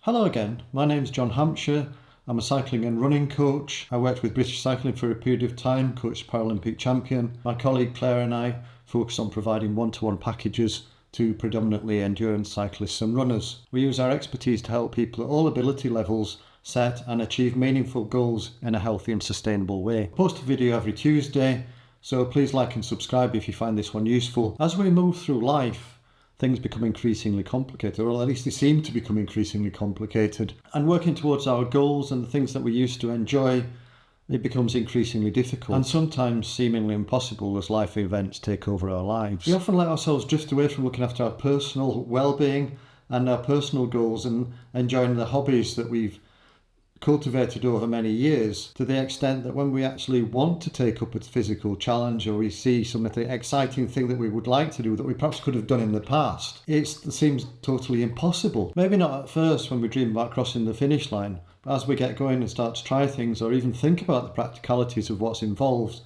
Hello again, my name's John Hampshire. I'm a cycling and running coach. I worked with British Cycling for a period of time, coached Paralympic champion. My colleague Claire and I focus on providing one-to-one packages to predominantly endurance cyclists and runners. We use our expertise to help people at all ability levels set and achieve meaningful goals in a healthy and sustainable way. I post a video every Tuesday, so please like and subscribe if you find this one useful. As we move through life, things become increasingly complicated, or at least they seem to become increasingly complicated. And working towards our goals and the things that we used to enjoy, it becomes increasingly difficult and sometimes seemingly impossible as life events take over our lives. We often let ourselves drift away from looking after our personal well-being and our personal goals and enjoying the hobbies that we've cultivated over many years, to the extent that when we actually want to take up a physical challenge, or we see some of the exciting thing that we would like to do that we perhaps could have done in the past, it seems totally impossible. Maybe not at first when we dream about crossing the finish line, but as we get going and start to try things or even think about the practicalities of what's involved,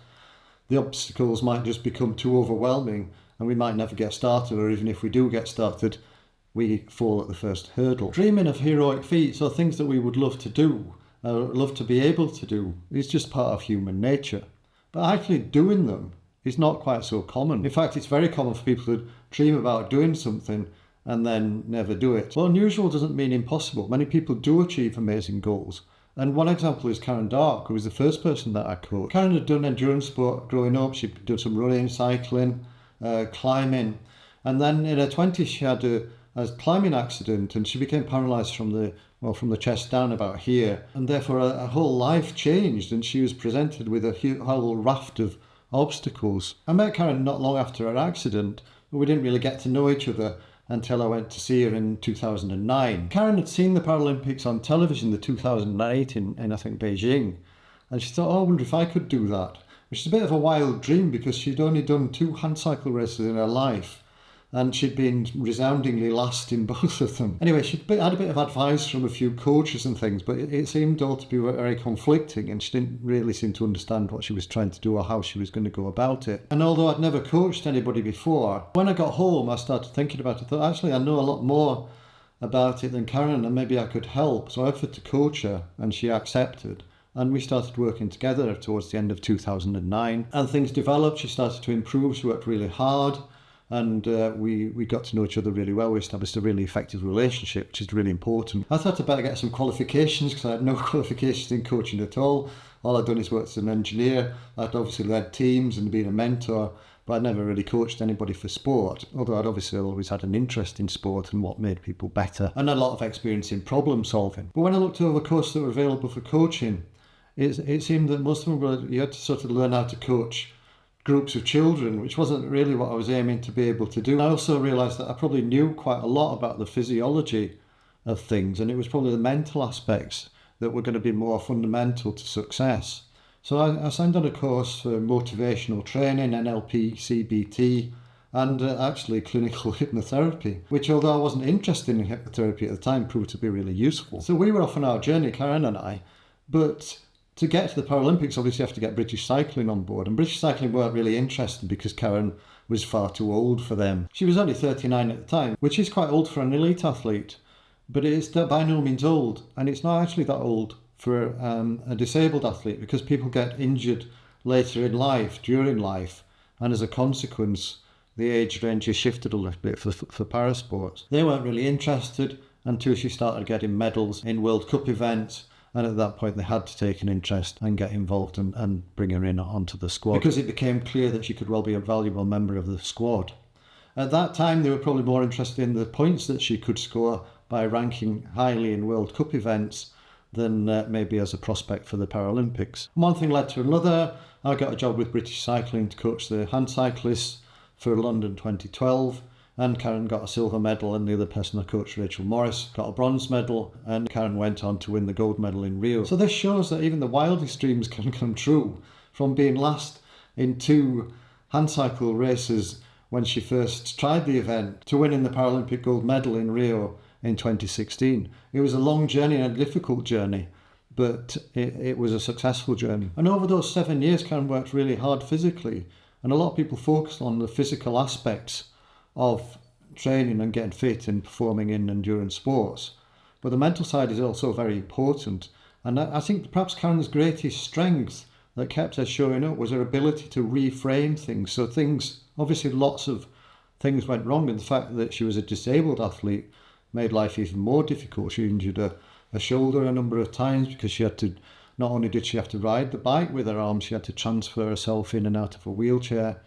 the obstacles might just become too overwhelming and we might never get started, or even if we do get started, we fall at the first hurdle. Dreaming of heroic feats or things that we would love to do, love to be able to do, is just part of human nature. But actually doing them is not quite so common. In fact, it's very common for people to dream about doing something and then never do it. Well, unusual doesn't mean impossible. Many people do achieve amazing goals. And one example is Karen Darke, who was the first person that I coached. Karen had done endurance sport growing up. She'd done some running, cycling, climbing. And then in her 20s, she had a climbing accident and she became paralysed from the chest down about here, and therefore her whole life changed and she was presented with a whole raft of obstacles. I met Karen not long after her accident, but we didn't really get to know each other until I went to see her in 2009. Karen had seen the Paralympics on television, the 2008 in I think Beijing, and she thought, oh, I wonder if I could do that, which is a bit of a wild dream because she'd only done 2 handcycle races in her life, and she'd been resoundingly last in both of them. Anyway, she'd had a bit of advice from a few coaches and things, but it seemed all to be very conflicting, and she didn't really seem to understand what she was trying to do or how she was going to go about it. And although I'd never coached anybody before, when I got home, I started thinking about it. I thought, actually, I know a lot more about it than Karen, and maybe I could help. So I offered to coach her, and she accepted. And we started working together towards the end of 2009. And things developed. She started to improve. She worked really hard. And we got to know each other really well. We established a really effective relationship, which is really important. I thought I'd better get some qualifications because I had no qualifications in coaching at all. All I'd done is worked as an engineer. I'd obviously led teams and been a mentor, but I'd never really coached anybody for sport, although I'd obviously always had an interest in sport and what made people better, and a lot of experience in problem solving. But when I looked over the courses that were available for coaching, it seemed that most of them were, you had to sort of learn how to coach groups of children, which wasn't really what I was aiming to be able to do. I also realised that I probably knew quite a lot about the physiology of things, and it was probably the mental aspects that were going to be more fundamental to success. So I signed on a course for motivational training, NLP, CBT, and actually clinical hypnotherapy, which, although I wasn't interested in hypnotherapy at the time, proved to be really useful. So we were off on our journey, Karen and I, but to get to the Paralympics, obviously you have to get British Cycling on board, and British Cycling weren't really interested because Karen was far too old for them. She was only 39 at the time, which is quite old for an elite athlete, but it is by no means old, and it's not actually that old for a disabled athlete, because people get injured later in life, during life, and as a consequence, the age range is shifted a little bit for parasports. They weren't really interested until she started getting medals in World Cup events. And at that point, they had to take an interest and get involved and bring her in onto the squad, because it became clear that she could well be a valuable member of the squad. At that time, they were probably more interested in the points that she could score by ranking highly in World Cup events than maybe as a prospect for the Paralympics. One thing led to another. I got a job with British Cycling to coach the handcyclists for London 2012. And Karen got a silver medal, and the other person I coached, Rachel Morris, got a bronze medal, and Karen went on to win the gold medal in Rio. So this shows that even the wildest dreams can come true. From being last in 2 handcycle races when she first tried the event to winning the Paralympic Gold medal in Rio in 2016. It was a long journey and a difficult journey, but it was a successful journey. And over those 7 years, Karen worked really hard physically, and a lot of people focus on the physical aspects of training and getting fit and performing in endurance sports. But the mental side is also very important. And I think perhaps Karen's greatest strength that kept her showing up was her ability to reframe things. So things, obviously lots of things went wrong, and the fact that she was a disabled athlete made life even more difficult. She injured her shoulder a number of times because she had to, not only did she have to ride the bike with her arm, she had to transfer herself in and out of a wheelchair,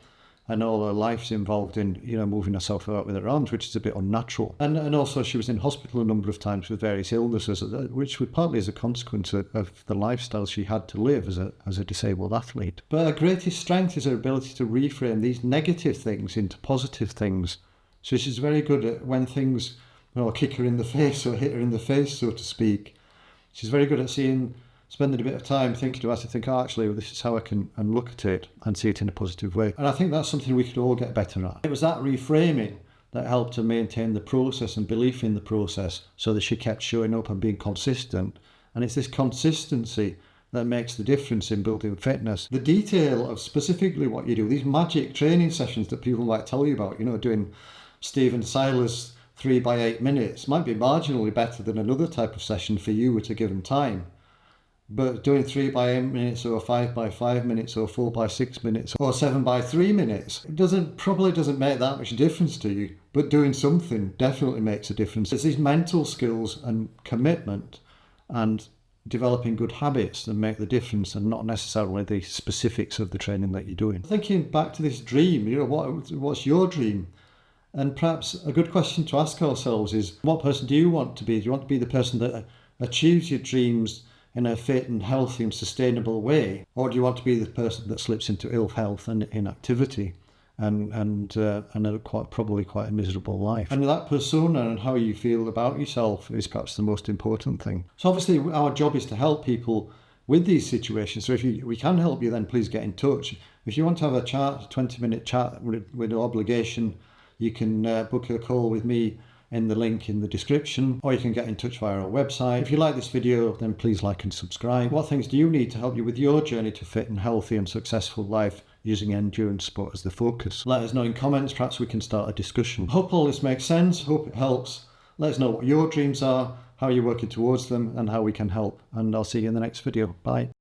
and all her life's involved in, moving herself about with her arms, which is a bit unnatural. And also she was in hospital a number of times with various illnesses, which were partly as a consequence of the lifestyle she had to live as a disabled athlete. But her greatest strength is her ability to reframe these negative things into positive things. So she's very good at when things kick her in the face or hit her in the face, so to speak. She's very good at spending a bit of time thinking about it, actually, this is how I can look at it and see it in a positive way. And I think that's something we could all get better at. It was that reframing that helped her maintain the process and belief in the process so that she kept showing up and being consistent. And it's this consistency that makes the difference in building fitness. The detail of specifically what you do, these magic training sessions that people might tell you about, doing Stephen Silas 3x8 minutes might be marginally better than another type of session for you at a given time. But doing 3x8 minutes or 5x5 minutes or 4x6 minutes or 7x3 minutes, it probably doesn't make that much difference to you. But doing something definitely makes a difference. It's these mental skills and commitment and developing good habits that make the difference, and not necessarily the specifics of the training that you're doing. Thinking back to this dream, what's your dream? And perhaps a good question to ask ourselves is, what person do you want to be? Do you want to be the person that achieves your dreams in a fit and healthy and sustainable way? Or do you want to be the person that slips into ill health and inactivity and probably quite a miserable life? And that persona and how you feel about yourself is perhaps the most important thing. So obviously our job is to help people with these situations. So if we can help you, then please get in touch. If you want to have a 20-minute chat with no obligation, you can book a call with me in the link in the description, or you can get in touch via our website. If you like this video, then please like and subscribe. What things do you need to help you with your journey to fit and healthy and successful life using endurance sport as the focus? Let us know in comments, perhaps we can start a discussion. Hope all this makes sense, hope it helps. Let us know what your dreams are, how you're working towards them, and how we can help. And I'll see you in the next video. Bye.